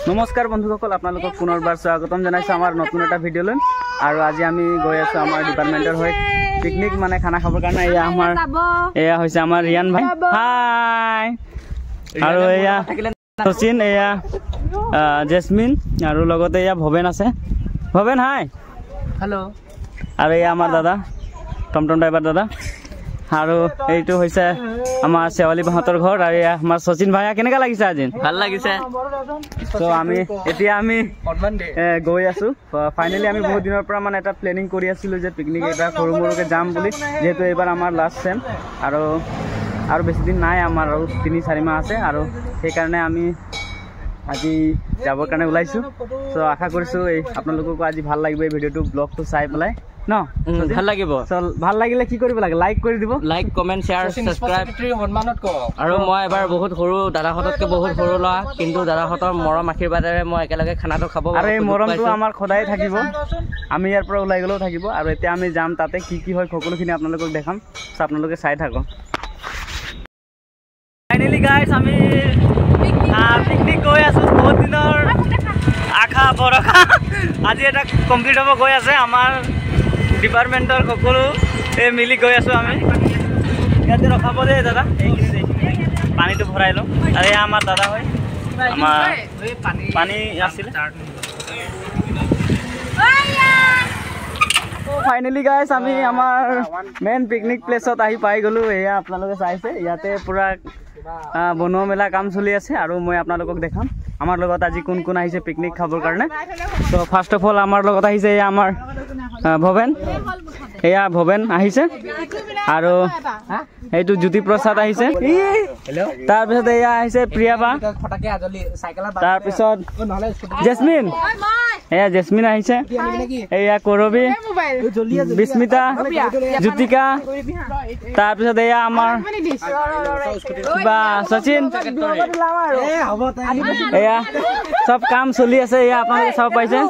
নমস্কাৰ বন্ধুসকল, আপোনালোকক পুনৰবাৰ স্বাগতম জনাইছো আমাৰ নতুন এটা ভিডিঅ'লৈ। আৰু আজি আমি গৈ আছো আমাৰ ডিপাৰ্টমেণ্টৰ হৈ পিকনিক মানে খানা খাবৰ কাৰণে। এয়া হৈছে আমাৰ ৰিয়ান ভাই, হাই। আৰু এয়া শচীন, এয়া জেচমিন, আৰু লগতে এয়া ভৱেন আছে। ভৱেন হাই, হেল্ল'। আৰু এয়া আমাৰ দাদা, টমটম ড্ৰাইভাৰ দাদা। আৰু এইটো হৈছে আমাৰ শেৱালি বাহঁতৰ ঘৰ। আৰু এয়া আমাৰ শচীন ভাইয়া, কেনেকুৱা লাগিছে আজি? ভাল লাগিছে। তো এতিয়া আমি গৈ আছো। ফাইনেলি আমি বহুত দিনৰ পৰা মানে এটা প্লেনিং কৰি আছিলো যে পিকনিক এটা সৰু সৰুকৈ যাম বুলি, যিহেতু এইবাৰ আমাৰ লাষ্ট চেম আৰু বেছি দিন নাই, আমাৰ আৰু ৩-৪ মাহ আছে। আৰু সেইকাৰণে আমি আজি যাবৰ কাৰণে ওলাইছো। তো আশা কৰিছো আপোনালোককো আজি ভাল লাগিব এই ভিডিঅ'টো, ব্লগটো চাই পেলাই ন। ভাল লাগিব। ভাল লাগিলে কি কৰিব লাগে? লাইক কৰি দিব, লাইক, কমেণ্ট, শ্বেয়াৰ, ছাবস্ক্ৰাইব। আৰু মই এবাৰ বহুত সৰু, দাদাহঁততকৈ বহুত সৰু ল'ৰা, কিন্তু দাদাহঁতৰ মৰম আশীৰ্বাদেৰে মই একেলগে খানাটো খাব। আৰু এই মৰমটো আমাৰ সদায় থাকিব, আমি ইয়াৰ পৰা ওলাই গ'লেও থাকিব। আৰু এতিয়া আমি যাম, তাতে কি হয় সকলোখিনি আপোনালোকক দেখাম। আপোনালোকে চাই থাকক। ফাইনেলি গাইজ আমি পিকনিক গৈ আছো। বহুত দিনৰ আশা ভৰসা আজি এটা কমপ্লিট হ'ব গৈ আছে। আমাৰ ডিপাৰ্টমেণ্টৰ সকলো মিলি গৈ আছো আমি। ইয়াতে ৰখাব দে দাদা, এইখিনি পানীটো ভৰাই লওঁ। আৰু এয়া আমাৰ দাদা হয়, আমাৰ পানী আছিলে। ফাইনেলি গাইজ আমি আমাৰ মেইন পিকনিক প্লেচত আহি পাই গ'লো। এয়া আপোনালোকে চাইছে, ইয়াতে পুৰা বনোৱা মেলা কাম চলি আছে। আৰু মই আপোনালোকক দেখাম আমাৰ লগত আজি কোন কোন আহিছে পিকনিক খাবৰ কাৰণে। তো ফাৰ্ষ্ট অফ অল আমাৰ লগত আহিছে এয়া আমাৰ ভৱেন, এয়া ভৱেন আহিছে। আৰু এইটো জ্যোতি প্ৰসাদ আহিছে। তাৰপিছত এয়া আহিছে প্ৰিয়া বা। তাৰপিছত জেচমিন, এয়া জেচমিন আহিছে। এয়া কৰবী, বিস্মিতা, জ্যোতিকা। তাৰপিছত এয়া আমাৰ কিবা শচীন। এয়া চব কাম চলি আছে, এয়া আপোনালোকে চাব পাইছে,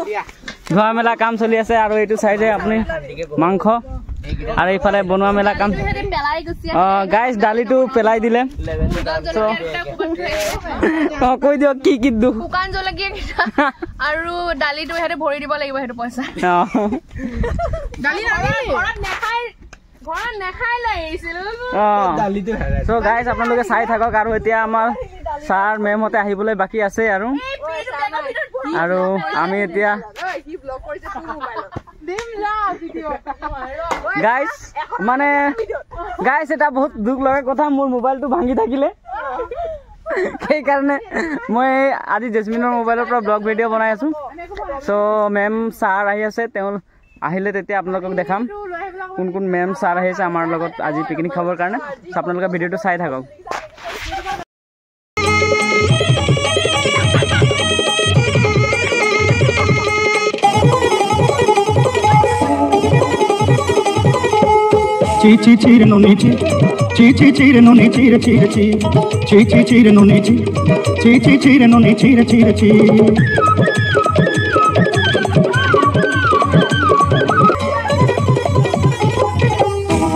ধোৱা মেলা কাম চলি আছে। আৰু এইটো চাইডে আপুনি মাংস, আৰু এইফালে বনোৱা মেলা কাম। গাইজ দালিটো পেলাই দিলে, কৈ দিয়ক কি কি দুখ। শুকান জলকীয়া আৰু দালিটো ইহঁতে ভৰি দিব লাগিব, সেইটো পইচা। গাইজ আপোনালোকে চাই থাকক। আৰু এতিয়া আমাৰ ছাৰ মেমহঁতে আহিবলৈ বাকী আছে। আৰু আমি এতিয়া গাইজ এটা বহুত দুখ লগা কথা, মোৰ মোবাইলটো ভাঙি থাকিলে। সেইকাৰণে মই আজি জেচমিনৰ মোবাইলৰ পৰা ব্লগ ভিডিঅ' বনাই আছো। চ' মেম ছাৰ আহি আছে, তেওঁ আহিলে তেতিয়া আপোনালোকক দেখাম কোন কোন মেম ছাৰ আহিছে আমাৰ লগত আজি পিকনিক খাবৰ কাৰণে। চ' আপোনালোকে ভিডিঅ'টো চাই থাকক। Chi chire no nichi, chi chire no ni chire chire chi chire no nichi, chi chire no ni chire chire chi.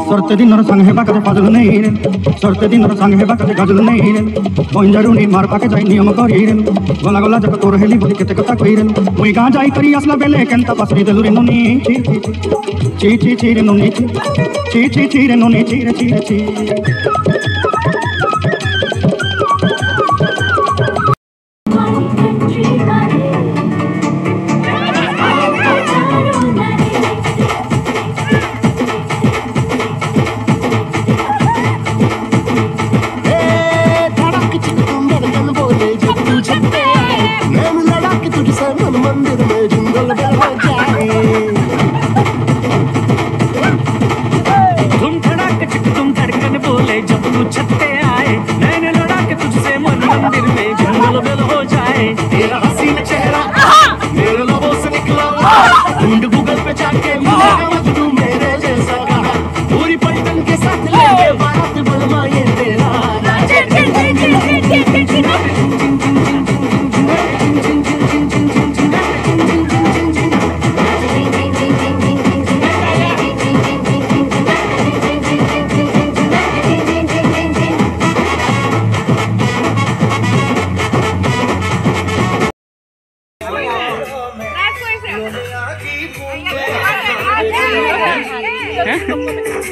Sorte dinor sang heba kate fazul nei re, sorte dinor sang heba kate gajul nei re. Poinjaruni mar pake jai niyam kori re, gola gola jak tor heli boli kete kata koi re. Mui ga jai kari asla bele kenta pasri deluri no ni chi chire no ni chi chire no ni chire chire chi.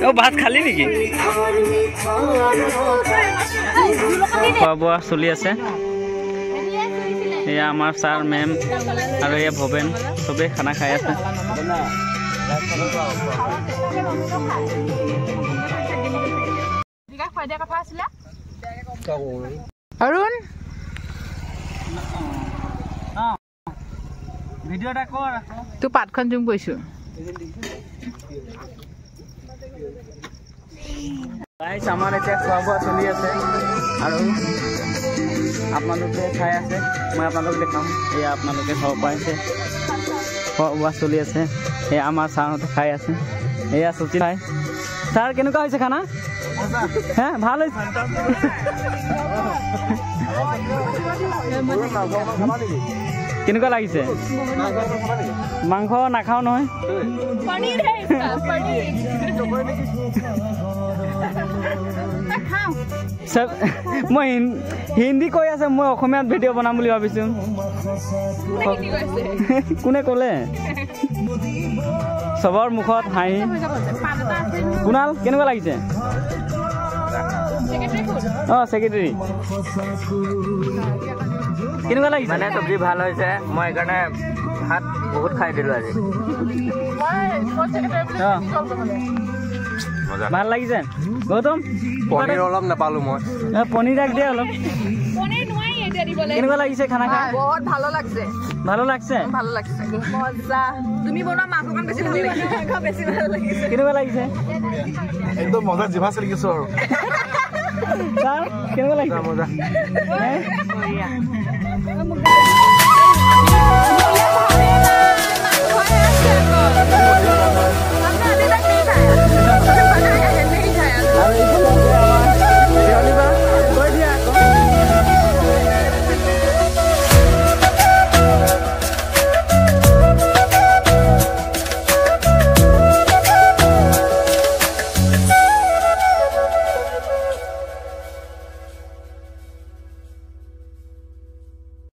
অ ভাত খালি নেকি খোৱা বোৱা চলি আছে এয়া আমাৰ sir ma'am আৰু এয়া ভৱেন চবেই খানা খাই আছে অৰুণ ভিডিও এটা কৰ তোৰ পাতখন জুম কৰিছো গাইছ আমাৰ এতিয়া খোৱা বোৱা চলি আছে আৰু আপোনালোকে খাই আছে মই আপোনালোক দেখাম এয়া আপোনালোকে খাব পাইছে খোৱা বোৱা চলি আছে এয়া আমাৰ ছাৰহঁতে খাই আছে এয়া চুচি খাই ছাৰ কেনেকুৱা হৈছে খানা হে ভাল হৈছে কেনেকুৱা লাগিছে মাংস নাখাওঁ নহয় মই হিন্দী কৈ আছে মই অসমীয়াত ভিডিঅ' বনাম বুলি ভাবিছো কোনে ক'লে চবৰ মুখত হাঁহি কুণাল কেনেকুৱা লাগিছে অ ছেক্ৰেটাৰী কেনেকুৱা লাগিছে মানে চব্জি ভাল হৈছে মই সেইকাৰণে ভাত বহুত খাই দিলোঁ আজি ভাল লাগিছে গৌতম পনীৰ অলপ নাপালো মই পনীৰ ৰাখ দিয়া অলপ কেনেকুৱা লাগিছে খানা খাই বহুত ভালো লাগছে ভালো লাগছে ভালো লাগছে মজা তুমি বনোৱা মাংসকণ বেছি ভাল লাগিছে বেছি ভাল লাগিছে কেনেকুৱা লাগিছে একদম মজা জিভা চলি গৈছো আৰু ছাৰ কেনেকুৱা লাগিছে মজা হে?